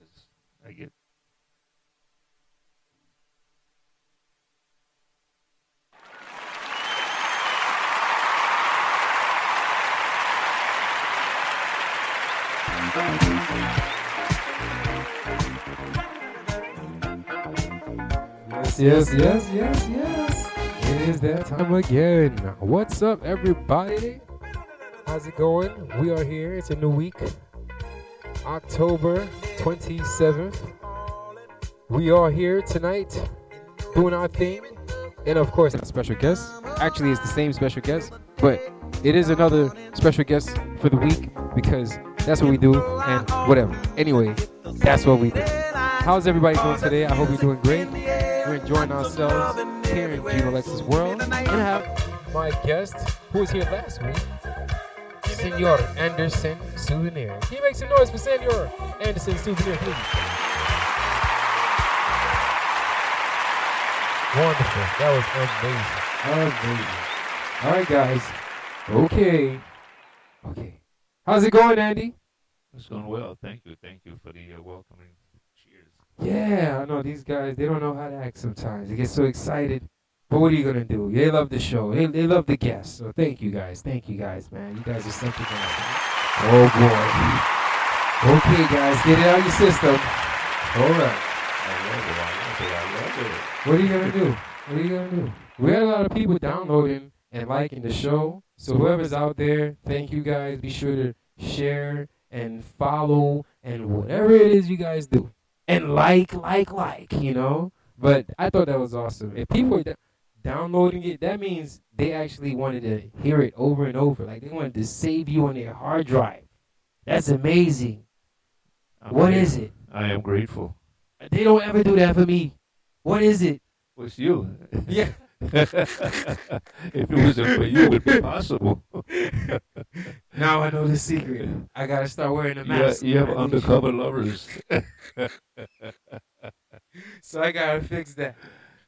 'cause I get. Yes, yes, yes, yes, yes. It is that time again. What's up, everybody? How's it going? We are here. It's a new week, October 27th. We are here tonight doing our thing. And of course, a special guest. Actually, it's the same special guest, but it is another special guest for the week because that's what we do and whatever. Anyway, that's what we do. How's everybody doing today? I hope you're doing great. We're enjoying ourselves here in Genolexis world. And I have my guest who was here last week, Senor Anderson Souvenir. Can you make some noise for Senor Anderson Souvenir, please? Wonderful. That was amazing. Amazing. All right, guys. Okay. How's it going, Andy? It's going well. Thank you. Thank you for the welcoming. Cheers. Yeah, I know these guys, they don't know how to act sometimes. They get so excited. But what are you going to do? They love the show. They love the guests. So thank you guys, man. You guys are something else. Oh, boy. Okay, guys, get it out of your system. All right. I love it. What are you going to do? We had a lot of people downloading and liking the show. So whoever's out there, thank you guys. Be sure to share and follow and whatever it is you guys do. And like, you know. But I thought that was awesome. If people are downloading it, that means they actually wanted to hear it over and over. Like they wanted to save you on their hard drive. That's amazing. What is it? I am grateful. They don't ever do that for me. What is it? Well, it's you. Yeah. If it wasn't for you, it would be possible. Now I know the secret. I gotta start wearing a mask. You have undercover lovers. So I gotta fix that.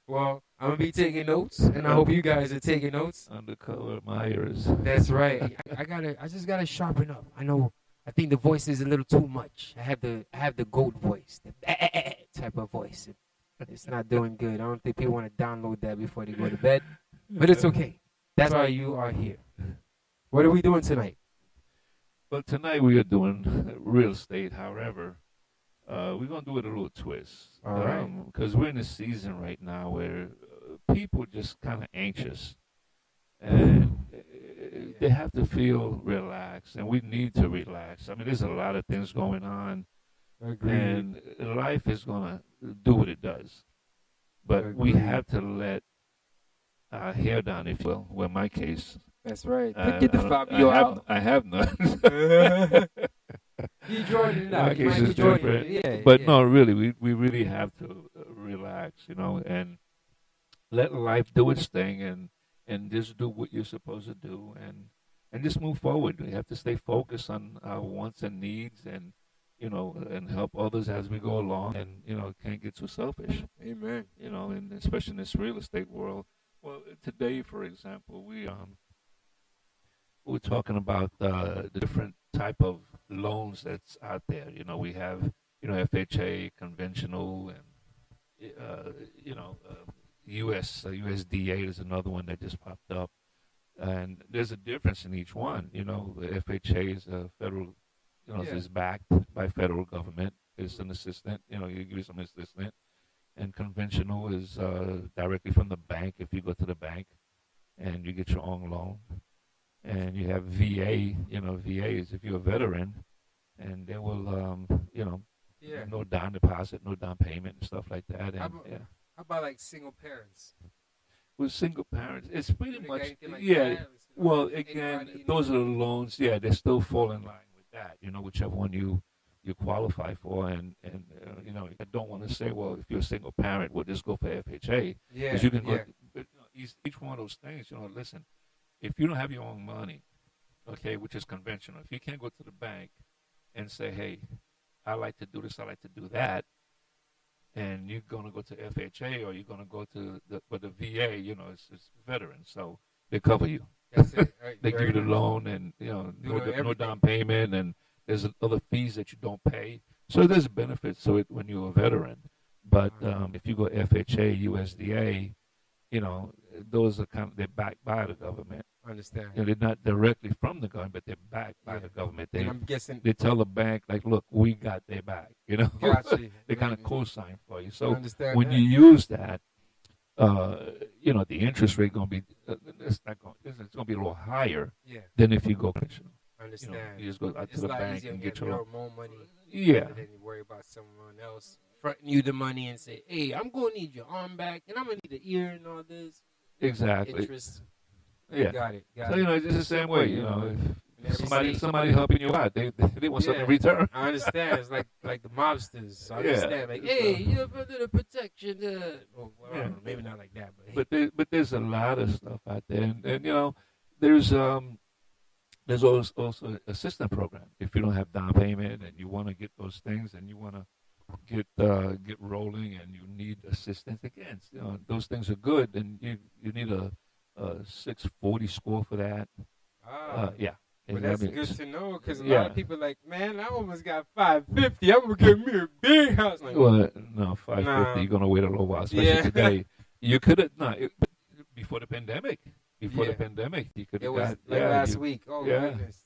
Well, I'm gonna be taking notes, and I hope you guys are taking notes. Undercover admirers. That's right. I just gotta sharpen up. I think the voice is a little too much. I have the goat voice, the type of voice. It's not doing good. I don't think people want to download that before they go to bed. But it's okay. That's why you are here. What are we doing tonight? Well, tonight we are doing real estate. However, we're going to do it a little twist. All right. Because we're in a season right now where people are just kind of anxious. And they have to feel relaxed. And we need to relax. I mean, there's a lot of things going on. Agreed. And life is going to do what it does. But we have to let our hair down, if you will. Well, in my case. That's right. Get the Fabio out. I have none. You joined it now. My case is different. Yeah, but no, really, we really have to relax, you know, and let life do its thing and just do what you're supposed to do and just move forward. We have to stay focused on our wants and needs and, you know, and help others as we go along and, you know, can't get too selfish. Amen. You know, and especially in this real estate world. Well, today, for example, we're talking about the different type of loans that's out there. You know, we have, you know, FHA, conventional, and, USDA is another one that just popped up. And there's a difference in each one. You know, the FHA is a federal, is backed by federal government. It's an assistant, you know, you give some assistant. And conventional is directly from the bank if you go to the bank and you get your own loan. And you have VA, you know, VA is if you're a veteran and they will, no down deposit, no down payment and stuff like that. And, how about like single parents? With single parents, it's pretty much, that, well, again, those are the loans, they still fall in line with that, you know, whichever one you qualify for. And I don't want to say, well, if you're a single parent, well, just go for FHA. Because you can go, each one of those things, you know, listen, if you don't have your own money, okay, which is conventional, if you can't go to the bank and say, hey, I like to do this, I like to do that, and you're going to go to FHA or you're going to go to the VA, you know, it's veterans, so they cover you. That's it. Right, they give you the loan and, you know, no down payment, and there's other fees that you don't pay. So there's benefits to it when you're a veteran. But if you go FHA, USDA, those are they're backed by the government. I understand. They're not directly from the government, but they're backed by the government. And I'm guessing they tell the bank, like, look, we got their back. Gotcha. They kind of co-sign for you. So when you use that, the interest rate going to be it's going to be a little higher than if you go conventional. I understand. You just go out to the bank and get your more money. Yeah. And then you worry about someone else fronting you the money and say, hey, I'm going to need your arm back, and I'm going to need the ear and all this. Exactly. Interest. Yeah. Got it. So, it's just the same way, if somebody helping you out, they want something in return. I understand. It's like the mobsters. So I understand. Like, hey, you're under the protection. Well, I don't know, maybe not like that. But, hey. But there's a lot of stuff out there. And there's also assistance program. If you don't have down payment and you want to get those things and you want to get rolling and you need assistance, again, those things are good. And you need a 640 score for that. Yeah. Well, that's good to know because a lot of people are like, man, I almost got 550. I'm going to get me a big house. Like, well, no, 550, you're going to wait a little while, especially today. You could have, before the pandemic. Before the pandemic, you could have got. Last week. Oh, goodness.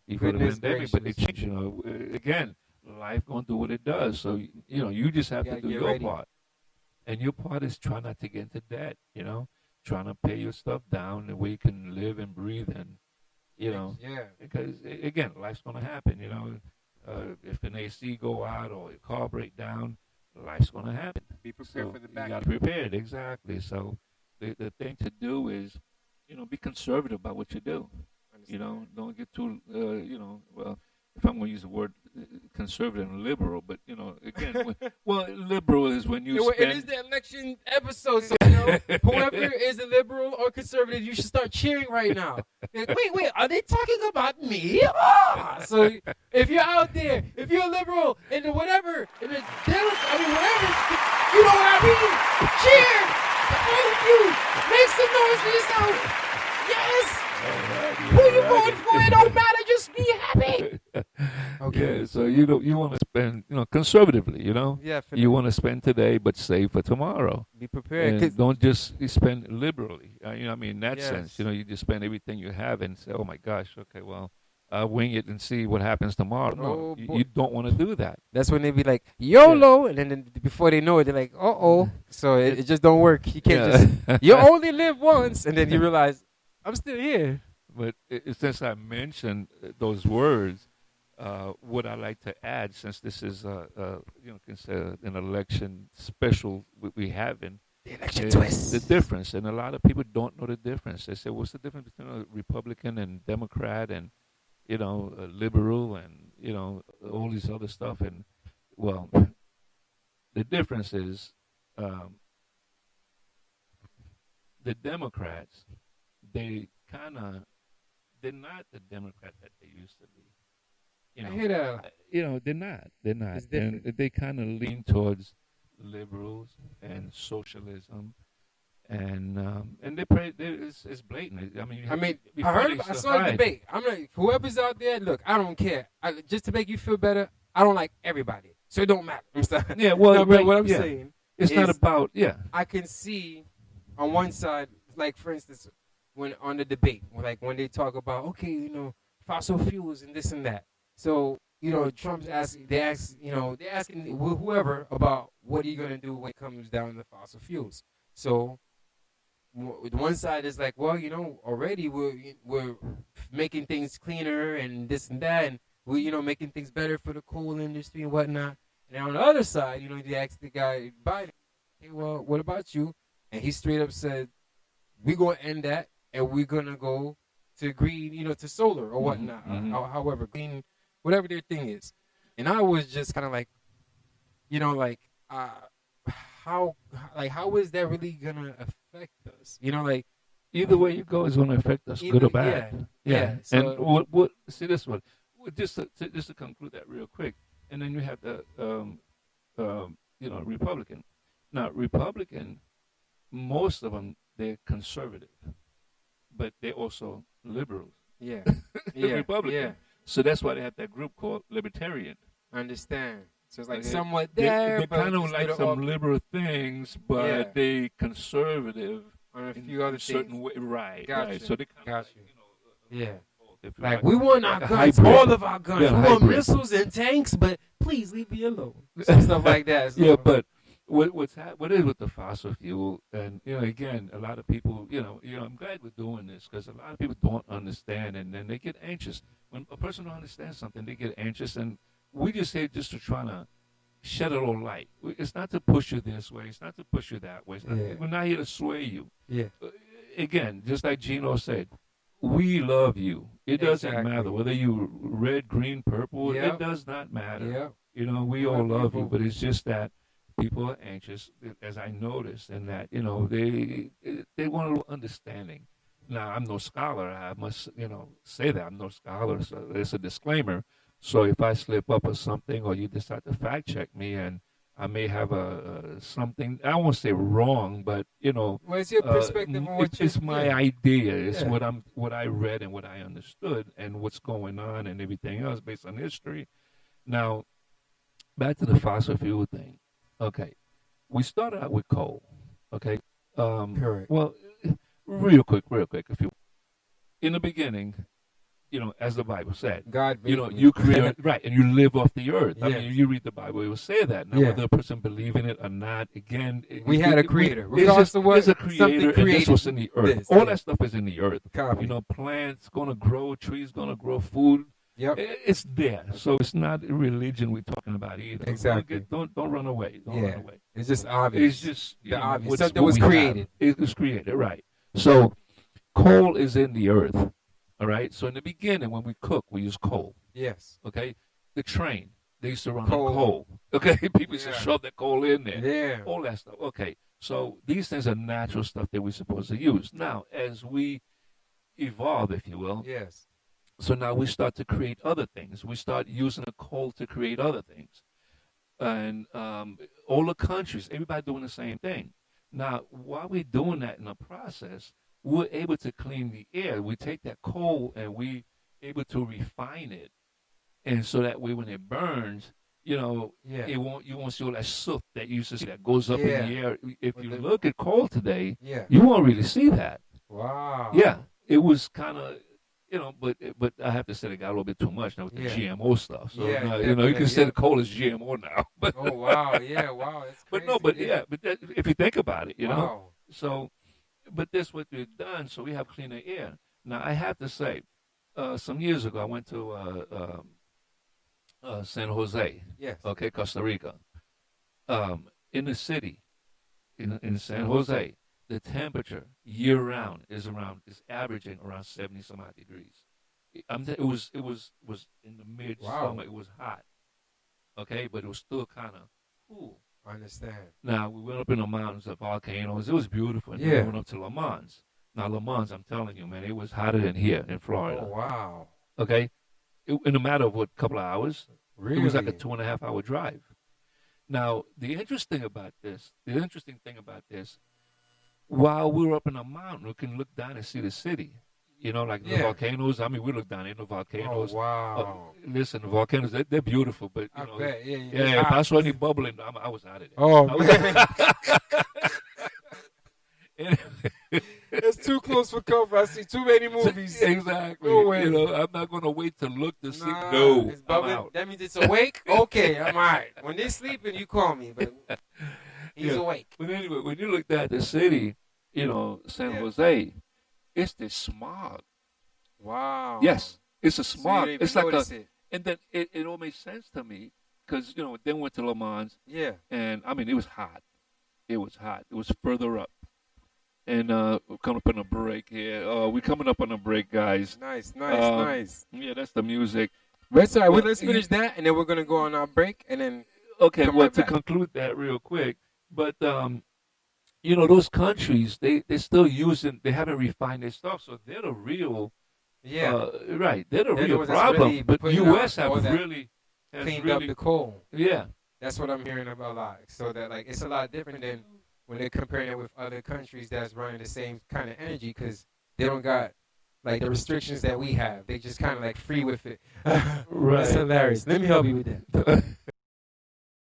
Before the pandemic, but they changed, again, life going through what it does. So, you just have to do your part. And your part is try not to get into debt, trying to pay your stuff down the way you can live and breathe and, because again, life's going to happen. If an AC go out or a car break down, life's going to happen. Be prepared for the back. You got to be prepared, exactly. So the thing to do is, be conservative about what you do. Don't get too, well, if I'm going to use the word conservative and liberal, but again, liberal is when you spend. It is the election episode, so whoever is a liberal or conservative, you should start cheering right now. Like, wait, are they talking about me? So if you're out there, if you're a liberal in the whatever, in the whatever, you know what I mean? Cheer! All of you, make some noise for yourself. Yes. Who you voting for? It don't matter. Just be happy. Okay. Yeah, so you want to spend conservatively. Yeah. You want to spend today, but save for tomorrow. Be prepared. And don't just spend liberally. In that sense, you just spend everything you have and say, oh my gosh, okay, well, I'll wing it and see what happens tomorrow. No, you don't want to do that. That's when they be like, YOLO, and then before they know it, they're like, uh-oh. So it just don't work. You can't you only live once, and then you realize, I'm still here. But since I mentioned those words, what I like to add, since this is considered an election special we having, the election twist, the difference, and a lot of people don't know the difference. They say, what's the difference between a Republican and Democrat and a liberal and all these other stuff? And well, the difference is the Democrats, they're not the Democrat that they used to be. I hear that. They're not. And they kind of lean towards liberals and socialism, and they pray. It's blatant. I saw the debate. I'm like, whoever's out there, look, I don't care. Just to make you feel better, I don't like everybody, so it don't matter. I'm sorry. Yeah. Well, but what I'm saying, it's not about. Yeah. I can see on one side, like for instance, when on the debate, like when they talk about fossil fuels and this and that. So Trump's asking, they're asking whoever about what are you gonna do when it comes down to fossil fuels. So one side is like, well, already we're making things cleaner and this and that, and we're making things better for the coal industry and whatnot. And on the other side, they asked the guy Biden, hey, well, what about you? And he straight up said, we're gonna end that. And we're going to go to green, to solar or whatnot, however, green, whatever their thing is. And I was just kind of like, how is that really going to affect us? Either way you go is going to affect us, good or bad. Yeah. So, and what see this one, just to conclude that real quick. And then you have the, Republican. Now, Republican, most of them, they're conservative. But they're also liberals. Yeah. Republican. Yeah. So that's why they have that group called Libertarian. I understand. So it's like somewhat there, they but kind of just like little some off- liberal things, but Yeah. they conservative on a in few other a certain things. way. Right, Gotcha. right. So they kind of Gotcha. like, you know, Yeah. if you Like we want our a guns, hybrid. all of our guns. Yeah, we want hybrid. missiles and tanks, but please leave me alone. Some stuff like that. So, Yeah, but what is with the fossil fuel, and again, a lot of people, I'm glad we're doing this because a lot of people don't understand, and then they get anxious when a person don't understand something. They get anxious, and we just say just to try to shed a little light. It's not to push you this way. It's not to push you that way. It's not, Yeah. We're not here to sway you. yeah. Again, just like Gino said, we love you. It doesn't Exactly. matter whether you red, green, purple. Yep. It does not matter. Yeah. We all love you, People- but it's just that people are anxious, as I noticed, and that they want a little understanding. Now, I'm no scholar. I must say that I'm no scholar. So there's a disclaimer. So if I slip up or something, or you decide to fact check me, and I may have something, I won't say wrong, but Well, it's your perspective on what it's my idea. It's Yeah. what I read and what I understood, and what's going on and everything else based on history. Now, back to the fossil fuel thing. Okay, we started out with coal. Okay, Correct. well, real quick, if you in the beginning, as the Bible said, God made me. you create right, and you live off the earth. I Yes. mean, you read the Bible, it will say that. Now, Yeah. whether a person believe in it or not, again, We had a creator. It's Regardless just, of what there's a something creator, and this created was in the earth. this, All yeah. that stuff is in the earth. Copy. Plants gonna grow, trees gonna grow, food. Yep. It's there, so it's not religion we're talking about either. Exactly. Don't run away. Don't run away. It's just obvious. It's just The obvious. what's- Something what was we have. created. It was created, right? So, coal is in the earth. All right. So in the beginning, when we cook, we use coal. Yes. Okay. The train, they used to run Coal. on coal. Okay. People used to Yeah. shove that coal in there. Yeah. All that stuff. Okay. So these things are natural stuff that we're supposed to use. Now, as we evolve, if you will, Yes. so now we start to create other things. We start using the coal to create other things. And all the countries, everybody doing the same thing. Now, while we're doing that in the process, we're able to clean the air. We take that coal and we able to refine it. And so that way when it burns, Yeah. you won't see all that soot that you used to see that goes up in Yeah. the air. If But you the- look at coal today, Yeah. you won't really see that. Wow. Yeah, it was kind of, but I have to say it got a little bit too much now with the Yeah. GMO stuff. So Yeah, now, you definitely, can say yeah. the coal is GMO now. But Oh wow. Yeah. Wow. That's but crazy. no, but if you think about it, Wow. So, but that's what we've done. So we have cleaner air. Now I have to say, some years ago I went to San Jose, Yes. okay, Costa Rica. In the city, in San Jose, the temperature year round is averaging around 70 some odd degrees. It was in the mid summer. Wow. It was hot, okay, but it was still kind of cool. I understand. Now we went up in the mountains, the volcanoes. It was beautiful. And then Yeah. we went up to Le Mans. Now Le Mans, I'm telling you, man, it was hotter than here in Florida. Oh wow. Okay, in a matter of what, couple of hours. Really? It was like a 2.5 hour drive. Now, the interesting thing about this, while we were up in the mountain, we can look down and see the city. Like the Yeah. volcanoes. I mean, we look down in the Oh volcanoes. wow. Listen, the volcanoes, they're beautiful, but, I you know. bet. Yeah. Yeah, if I saw any bubbling, I was out of there. Oh I was- man. Anyway. It's too close for comfort. I see too many movies. Exactly. No way. I'm not going to wait to look to see. Nah, No, it's I'm bubbling. out. That means it's awake. Okay, I'm all right. When they're sleeping, you call me, but he's Yeah. awake. But anyway, when you looked at the city, San Yeah. Jose, it's the smog. Wow. Yes, it's a So you smog. didn't even It's like notice it. and then it all made sense to me because then went to Le Mans, Yeah. and I mean it was hot. It was hot. It was further up, and we're coming up on a break here. We're coming up on a break, guys. Nice. Yeah, that's the music. But it's all right. Well, Let's finish that, and then we're gonna go on our break, and then Okay, Come well, right to back. conclude that real quick, but those countries they're still using. They haven't refined their stuff, so they're the real. Right. They're the They're the real ones that's problem. really But putting U.S. out all have that really has cleaned really, up the coal. Yeah. That's what I'm hearing about a lot. So that it's a lot different than when they're comparing it with other countries that's running the same kind of energy because they don't got like the restrictions that we have. They just kind of like free with it. Right. That's hilarious. Let me help you with that.